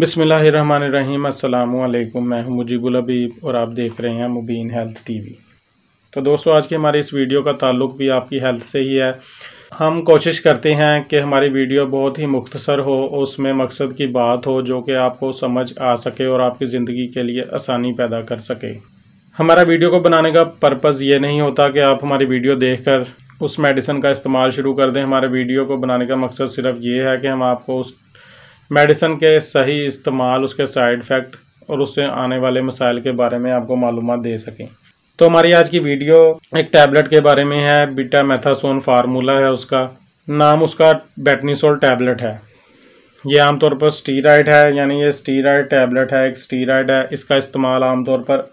बिस्मिल्लाहिर्रहमानिर्रहीम। अस्सलामु अलैकुम। मैं हूं मुजीबुल हबीब और आप देख रहे हैं मुबीन हेल्थ टीवी। तो दोस्तों, आज की हमारी इस वीडियो का ताल्लुक भी आपकी हेल्थ से ही है। हम कोशिश करते हैं कि हमारी वीडियो बहुत ही मुख्तसर हो, उसमें मकसद की बात हो जो कि आपको समझ आ सके और आपकी ज़िंदगी के लिए आसानी पैदा कर सके। हमारा वीडियो को बनाने का पर्पज़ ये नहीं होता कि आप हमारी वीडियो देखकर उस मेडिसिन का इस्तेमाल शुरू कर दें। हमारे वीडियो को बनाने का मकसद सिर्फ ये है कि हम आपको उस मेडिसिन के सही इस्तेमाल, उसके साइड इफ़ेक्ट और उससे आने वाले मसाइल के बारे में आपको मालूमात दे सकें। तो हमारी आज की वीडियो एक टैबलेट के बारे में है। बीटामेथासोन फार्मूला है उसका नाम, उसका बेटनीसोल टैबलेट है। ये आमतौर पर स्टीरॉयड है, यानी ये स्टीरॉयड टैबलेट है, एक स्टीरॉयड है। इसका इस्तेमाल आमतौर पर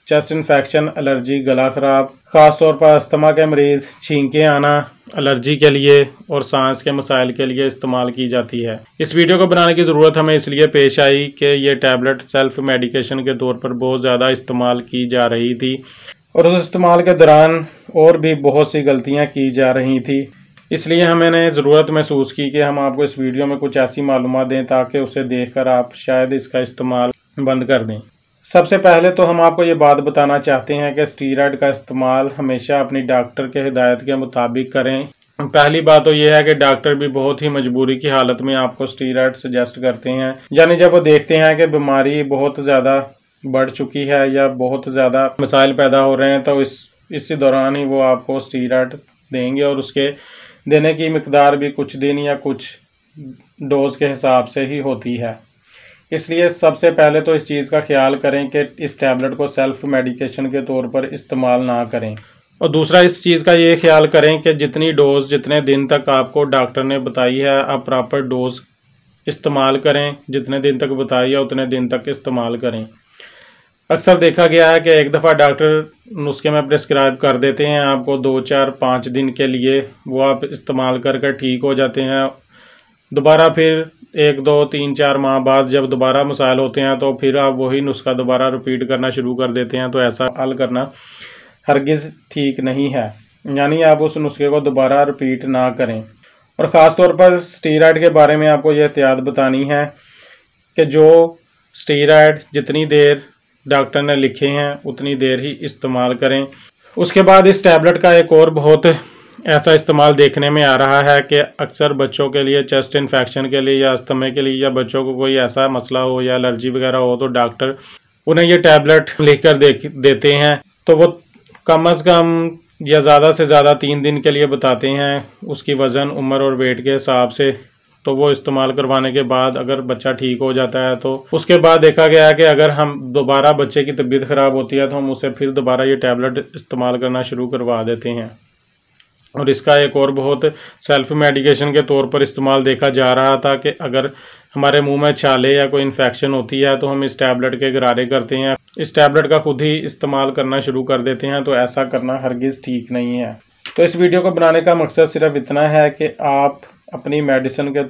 चेस्ट इन्फेक्शन, एलर्जी, गला ख़राब, ख़ास तौर पर अस्थमा के मरीज़, छींकें आना, एलर्जी के लिए और सांस के मसाइल के लिए इस्तेमाल की जाती है। इस वीडियो को बनाने की ज़रूरत हमें इसलिए पेश आई कि ये टैबलेट सेल्फ मेडिकेशन के तौर पर बहुत ज़्यादा इस्तेमाल की जा रही थी और उस इस्तेमाल के दौरान और भी बहुत सी गलतियाँ की जा रही थी। इसलिए हमने ज़रूरत महसूस की कि हम आपको इस वीडियो में कुछ ऐसी मालूमात दें ताकि उसे देखकर आप शायद इसका इस्तेमाल बंद कर दें। सबसे पहले तो हम आपको ये बात बताना चाहते हैं कि स्टीरॉयड का इस्तेमाल हमेशा अपनी डॉक्टर के हिदायत के मुताबिक करें। पहली बात तो ये है कि डॉक्टर भी बहुत ही मजबूरी की हालत में आपको स्टीरॉयड सजेस्ट करते हैं, यानी जब वो देखते हैं कि बीमारी बहुत ज़्यादा बढ़ चुकी है या बहुत ज़्यादा मसाइल पैदा हो रहे हैं, तो इसी दौरान ही वो आपको स्टीरॉयड देंगे और उसके देने की मिकदार भी कुछ दिन या कुछ डोज के हिसाब से ही होती है। इसलिए सबसे पहले तो इस चीज़ का ख्याल करें कि इस टैबलेट को सेल्फ मेडिकेशन के तौर पर इस्तेमाल ना करें। और दूसरा, इस चीज़ का ये ख्याल करें कि जितनी डोज जितने दिन तक आपको डॉक्टर ने बताई है, आप प्रॉपर डोज इस्तेमाल करें। जितने दिन तक बताई है उतने दिन तक इस्तेमाल करें। अक्सर देखा गया है कि एक दफ़ा डॉक्टर नुस्खे में प्रिस्क्राइब कर देते हैं आपको 2, 4, 5 दिन के लिए, वो आप इस्तेमाल कर ठीक हो जाते हैं। दोबारा फिर 1, 2, 3, 4 माह बाद जब दोबारा मसाइल होते हैं तो फिर आप वही नुस्खा दोबारा रिपीट करना शुरू कर देते हैं। तो ऐसा हल करना हरगिज़ ठीक नहीं है, यानी आप उस नुस्खे को दोबारा रिपीट ना करें। और ख़ास तौर पर स्टीरॉयड के बारे में आपको ये एहतियात बतानी है कि जो स्टीरॉयड जितनी देर डॉक्टर ने लिखे हैं उतनी देर ही इस्तेमाल करें। उसके बाद इस टैबलेट का एक और बहुत ऐसा इस्तेमाल देखने में आ रहा है कि अक्सर बच्चों के लिए चेस्ट इन्फेक्शन के लिए या अस्थमा के लिए, या बच्चों को कोई ऐसा मसला हो या एलर्जी वगैरह हो, तो डॉक्टर उन्हें ये टैबलेट लिख कर देते हैं। तो वो कम से कम या ज़्यादा से ज़्यादा 3 दिन के लिए बताते हैं, उसकी वज़न, उम्र और वेट के हिसाब से। तो वो इस्तेमाल करवाने के बाद अगर बच्चा ठीक हो जाता है तो उसके बाद देखा गया है कि अगर हम दोबारा बच्चे की तबीयत ख़राब होती है तो हम उसे फिर दोबारा ये टैबलेट इस्तेमाल करना शुरू करवा देते हैं। और इसका एक और बहुत सेल्फ मेडिकेशन के तौर पर इस्तेमाल देखा जा रहा था कि अगर हमारे मुंह में छाले या कोई इन्फेक्शन होती है तो हम इस टैबलेट के गरारे करते हैं, इस टैबलेट का खुद ही इस्तेमाल करना शुरू कर देते हैं। तो ऐसा करना हरगिज़ ठीक नहीं है। तो इस वीडियो को बनाने का मकसद सिर्फ इतना है कि आप अपनी मेडिसिन के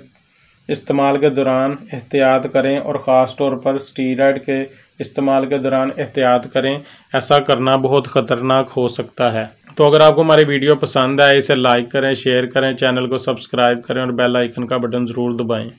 इस्तेमाल के दौरान एहतियात करें और ख़ास तौर पर स्टीरॉयड के इस्तेमाल के दौरान एहतियात करें। ऐसा करना बहुत ख़तरनाक हो सकता है। तो अगर आपको हमारी वीडियो पसंद आए, इसे लाइक करें, शेयर करें, चैनल को सब्सक्राइब करें और बेल आइकन का बटन ज़रूर दबाएं।